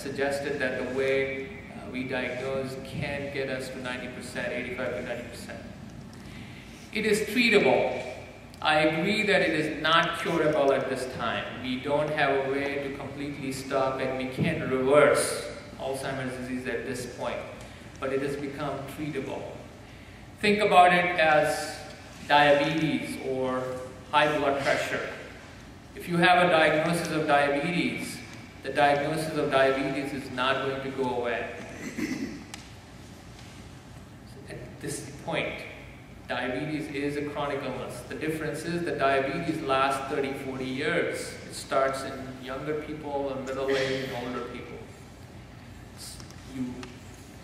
suggested that the way we diagnose can get us to 90%, 85 to 90%. It is treatable. I agree that it is not curable at this time. We don't have a way to completely stop it. We can't reverse Alzheimer's disease at this point, but it has become treatable. Think about it as diabetes or high blood pressure. If you have a diagnosis of diabetes, the diagnosis of diabetes is not going to go away. At this point, diabetes is a chronic illness. The difference is that diabetes lasts 30, 40 years. It starts in younger people and middle-aged and older people.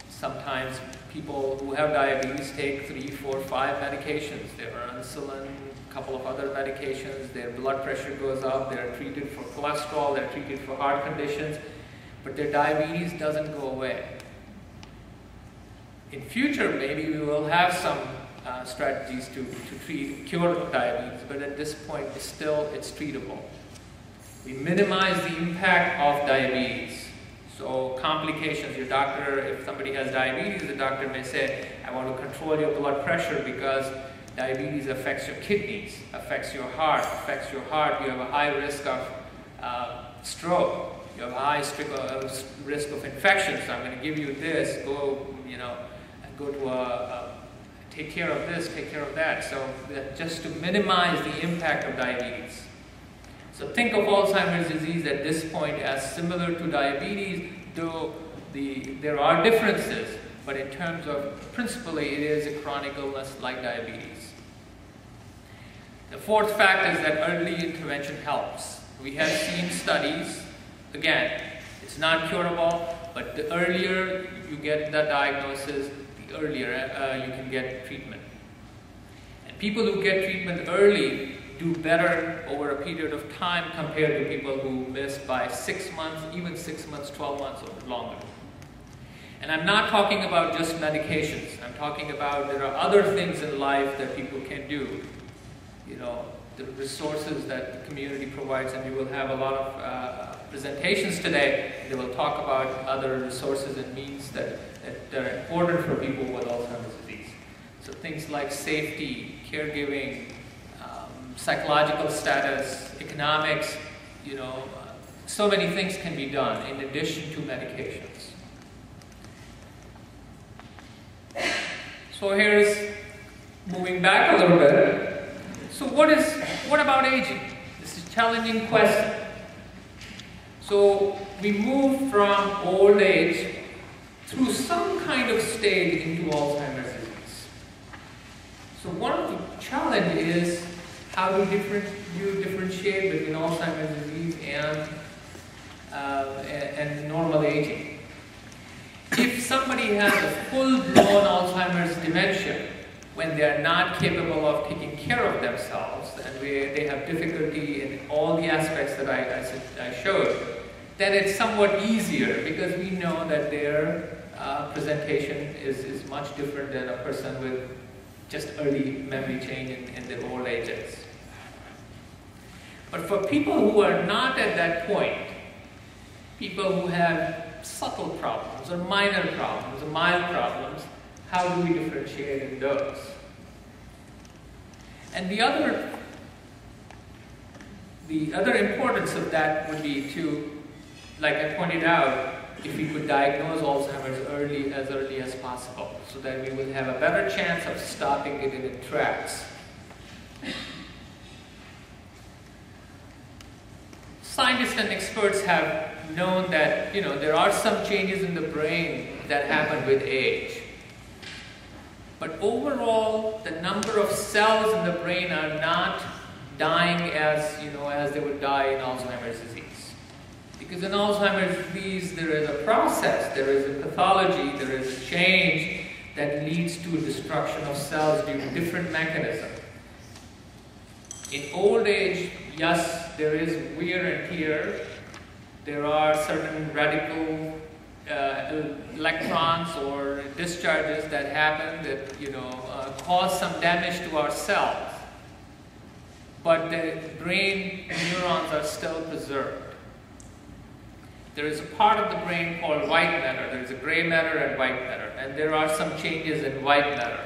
Sometimes people who have diabetes take 3, 4, 5 medications. They're on insulin, a couple of other medications. Their blood pressure goes up. They're treated for cholesterol. They're treated for heart conditions. But their diabetes doesn't go away. In future, maybe we will have some strategies to cure diabetes, but at this point, it's treatable. We minimize the impact of diabetes. So complications, your doctor, if somebody has diabetes, the doctor may say, I want to control your blood pressure because diabetes affects your kidneys, affects your heart. You have a high risk of stroke. You have a high risk of infection. So I'm going to give you this, go to take care of this, take care of that. So just to minimize the impact of diabetes. So think of Alzheimer's disease at this point as similar to diabetes, though there are differences, but in terms of principally it is a chronic illness like diabetes. The fourth fact is that early intervention helps. We have seen studies, again, it's not curable, but the earlier you get the diagnosis, the earlier you can get treatment. And people who get treatment early do better over a period of time compared to people who miss by 6 months, even 6 months, 12 months or longer. And I'm not talking about just medications. I'm talking about there are other things in life that people can do. You know, the resources that the community provides, and we will have a lot of presentations today. They will talk about other resources and means that are important for people with Alzheimer's disease. So things like safety, caregiving, psychological status, economics, so many things can be done in addition to medications. So here's moving back a little bit. So what about aging? This is a challenging question. So we move from old age through some kind of stage into Alzheimer's disease. So one of the challenges is how do you differentiate between Alzheimer's disease and normal aging? If somebody has a full-blown Alzheimer's dementia, when they are not capable of taking care of themselves, and they have difficulty in all the aspects that I showed, then it's somewhat easier because we know that their presentation is much different than a person with just early memory change in their old ages. But for people who are not at that point, people who have subtle problems or minor problems or mild problems, how do we differentiate in those? And the other importance of that would be to, like I pointed out, if we could diagnose Alzheimer's as early as possible, so that we will have a better chance of stopping it in its tracks. Scientists and experts have known that there are some changes in the brain that happen with age. But overall, the number of cells in the brain are not dying as they would die in Alzheimer's disease. Because in Alzheimer's disease, there is a process, there is a pathology, there is a change that leads to destruction of cells due to different mechanisms. In old age, yes, there is wear and tear. There are certain radical electrons or discharges that happen that cause some damage to our cells. But the brain neurons are still preserved. there is a part of the brain called white matter. There is a gray matter and white matter, and there are some changes in white matter.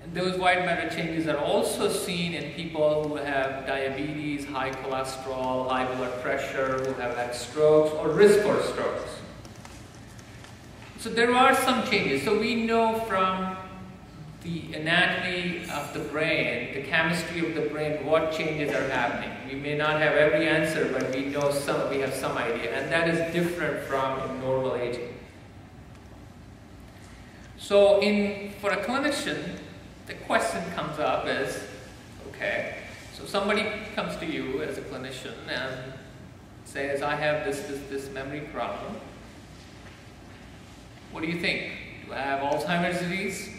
And those white matter changes are also seen in people who have diabetes, high cholesterol, high blood pressure, who have had strokes or risk for strokes. So there are some changes. So we know from the anatomy of the brain, the chemistry of the brain, what changes are happening. We may not have every answer, but we know some, we have some idea, and that is different from in normal aging. So for a clinician, the question comes up is, okay, so somebody comes to you as a clinician and says, I have this memory problem. What do you think? Do I have Alzheimer's disease?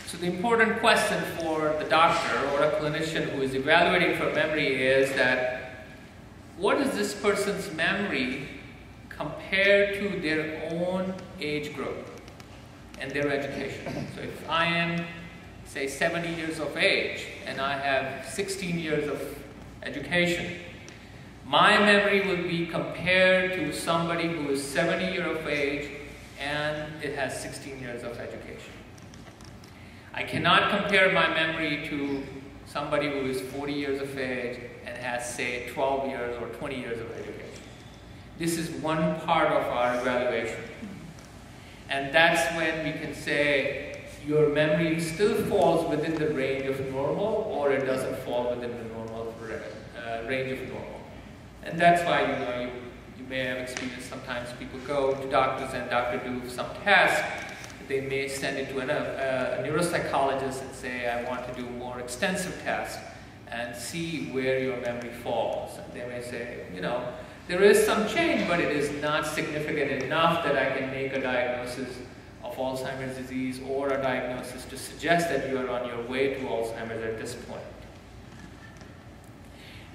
So the important question for the doctor or a clinician who is evaluating for memory is that, what is this person's memory compared to their own age group and their education? So if I am, say, 70 years of age and I have 16 years of education, my memory will be compared to somebody who is 70 years of age and it has 16 years of education. I cannot compare my memory to somebody who is 40 years of age and has, say, 12 years or 20 years of education. This is one part of our evaluation. And that's when we can say your memory still falls within the range of normal, or it doesn't fall within the normal range of normal. And that's why, you may have experienced sometimes people go to doctors and doctor do some tests. They may send it to a neuropsychologist and say, I want to do more extensive tests and see where your memory falls. And they may say, there is some change, but it is not significant enough that I can make a diagnosis of Alzheimer's disease or a diagnosis to suggest that you are on your way to Alzheimer's at this point.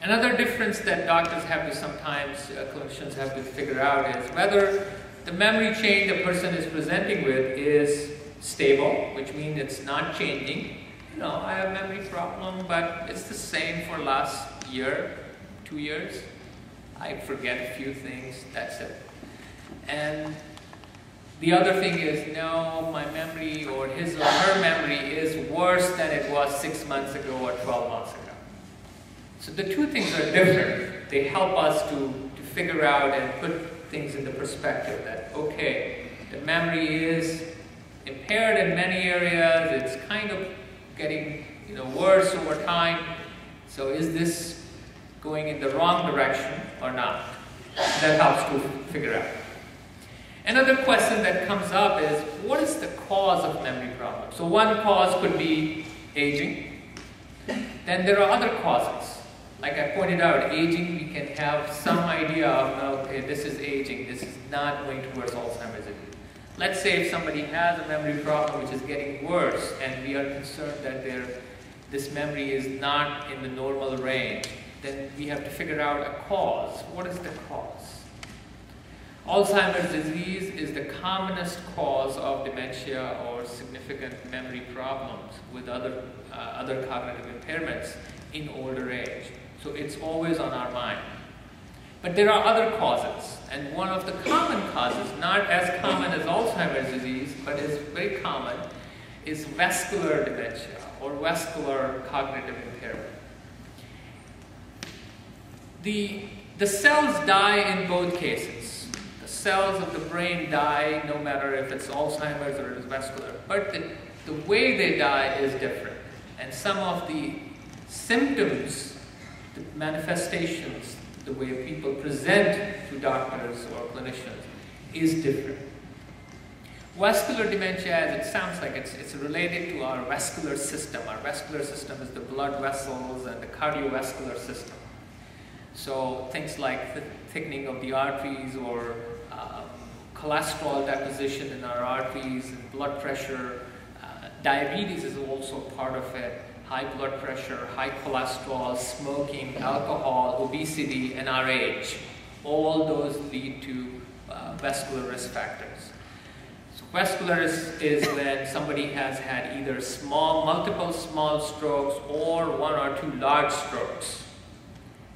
Another difference that doctors have to sometimes, clinicians have to figure out is whether the memory change the person is presenting with is stable, which means it's not changing. I have a memory problem, but it's the same for last year, 2 years. I forget a few things, that's it. And the other thing is, no, my memory or his or her memory is worse than it was 6 months ago or 12 months ago. So the two things are different. They help us to figure out and put things into perspective that, okay, the memory is impaired in many areas, it's kind of getting worse over time, so is this going in the wrong direction or not? That helps to figure out. Another question that comes up is, what is the cause of memory problems? So one cause could be aging. Then there are other causes. Like I pointed out, aging, we can have some idea of, okay, this is aging, this is not going towards Alzheimer's disease. Let's say if somebody has a memory problem which is getting worse and we are concerned that this memory is not in the normal range, then we have to figure out a cause. What is the cause? Alzheimer's disease is the commonest cause of dementia or significant memory problems with other cognitive impairments in older age. So it's always on our mind. But there are other causes, and one of the common causes, not as common as Alzheimer's disease, but is very common, is vascular dementia or vascular cognitive impairment. The cells die in both cases. The cells of the brain die no matter if it's Alzheimer's or it's vascular, but the way they die is different. And some of the symptoms, the manifestations, the way people present to doctors or clinicians is different. Vascular dementia, as it sounds like, it's related to our vascular system. Our vascular system is the blood vessels and the cardiovascular system. So things like the thickening of the arteries or cholesterol deposition in our arteries and blood pressure. Diabetes is also part of it. High blood pressure, high cholesterol, smoking, alcohol, obesity, and our age. All those lead to vascular risk factors. So vascular is when somebody has had either multiple small strokes or one or two large strokes.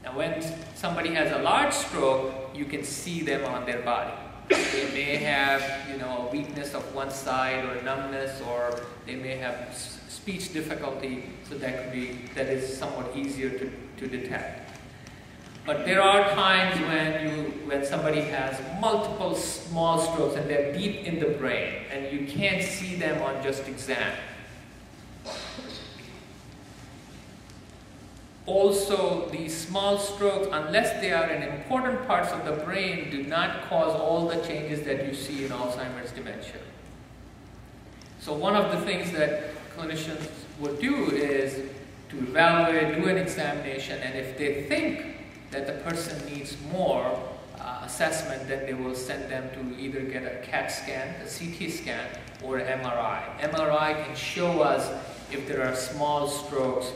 Now when somebody has a large stroke, you can see them on their body. They may have, a weakness of one side or numbness, or they may have speech difficulty, so that is somewhat easier to detect. But there are times when somebody has multiple small strokes and they're deep in the brain and you can't see them on just exam. Also, these small strokes, unless they are in important parts of the brain, do not cause all the changes that you see in Alzheimer's dementia. So one of the things that clinicians would do is to evaluate, do an examination, and if they think that the person needs more assessment, then they will send them to either get a CAT scan, a CT scan, or an MRI. MRI can show us if there are small strokes.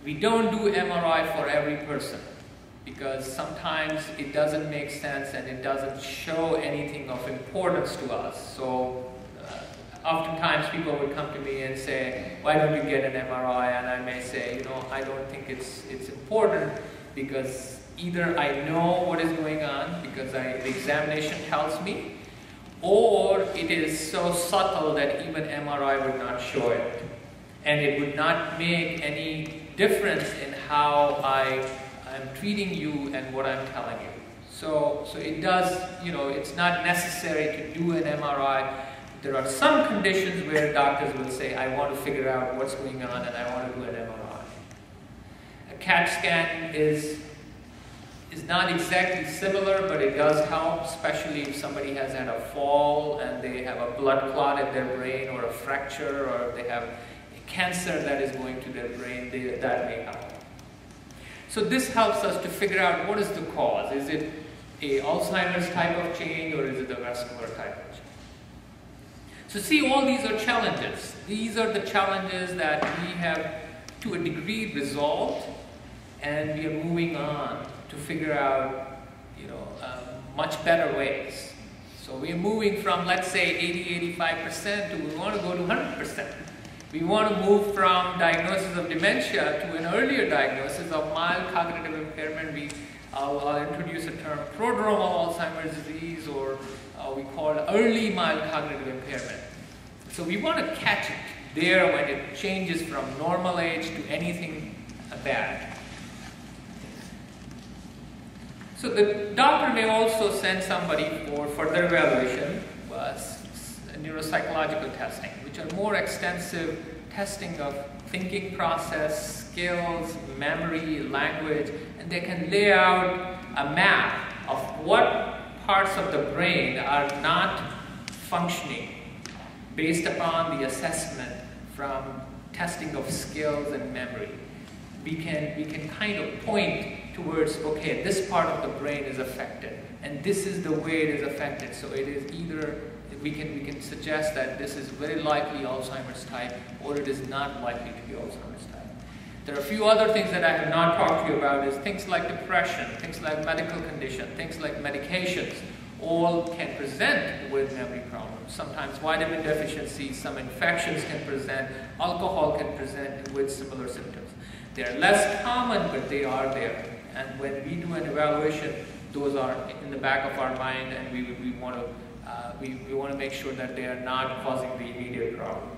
We don't do MRI for every person because sometimes it doesn't make sense and it doesn't show anything of importance to us. So oftentimes people would come to me and say, why don't you get an MRI? And I may say, I don't think it's important, because either I know what is going on because the examination tells me, or it is so subtle that even MRI would not show it. And it would not make any difference in how I am treating you and what I'm telling you. So it does, it's not necessary to do an MRI. There are some conditions where doctors will say, I want to figure out what's going on and I want to do an MRI. A CAT scan is not exactly similar, but it does help, especially if somebody has had a fall and they have a blood clot in their brain, or a fracture, or they have cancer that is going to their brain, that may help. So this helps us to figure out what is the cause. Is it a Alzheimer's type of change, or is it a vascular type of change? So see, all these are challenges. These are the challenges that we have to a degree resolved, and we are moving on to figure out much better ways. So we are moving from, let's say, 80-85% to we want to go to 100%. We want to move from diagnosis of dementia to an earlier diagnosis of mild cognitive impairment. I'll introduce a term, prodromal Alzheimer's disease, or we call it early mild cognitive impairment. So we want to catch it there when it changes from normal age to anything bad. So the doctor may also send somebody for further evaluation, neuropsychological testing, which are more extensive testing of thinking process, skills, memory, language, and they can lay out a map of what parts of the brain are not functioning based upon the assessment from testing of skills and memory. We can kind of point towards, okay, this part of the brain is affected, and this is the way it is affected. So it is either, we can suggest that this is very likely Alzheimer's type, or it is not likely to be Alzheimer's type. There are a few other things that I have not talked to you about, is things like depression, things like medical condition, things like medications, all can present with memory problems. Sometimes vitamin deficiency, some infections can present, alcohol can present with similar symptoms. They are less common, but they are there. And when we do an evaluation, those are in the back of our mind, and we want to make sure that they are not causing the immediate problem.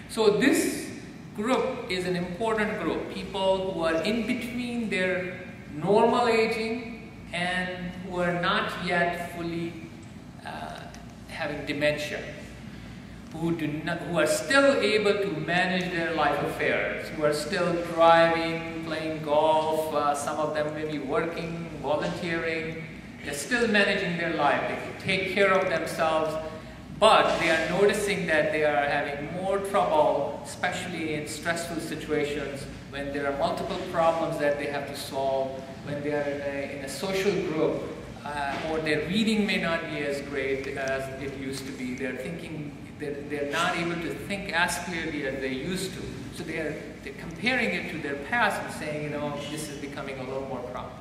So this group is an important group, people who are in between their normal aging and who are not yet fully having dementia, who are still able to manage their life affairs, who are still driving, playing golf, some of them may be working, volunteering, they're still managing their life, they can take care of themselves, but they are noticing that they are having more trouble, especially in stressful situations, when there are multiple problems that they have to solve, when they are in a social group, or their reading may not be as great as it used to be. They're not able to think as clearly as they used to. So they're comparing it to their past and saying, this is becoming a little more problem.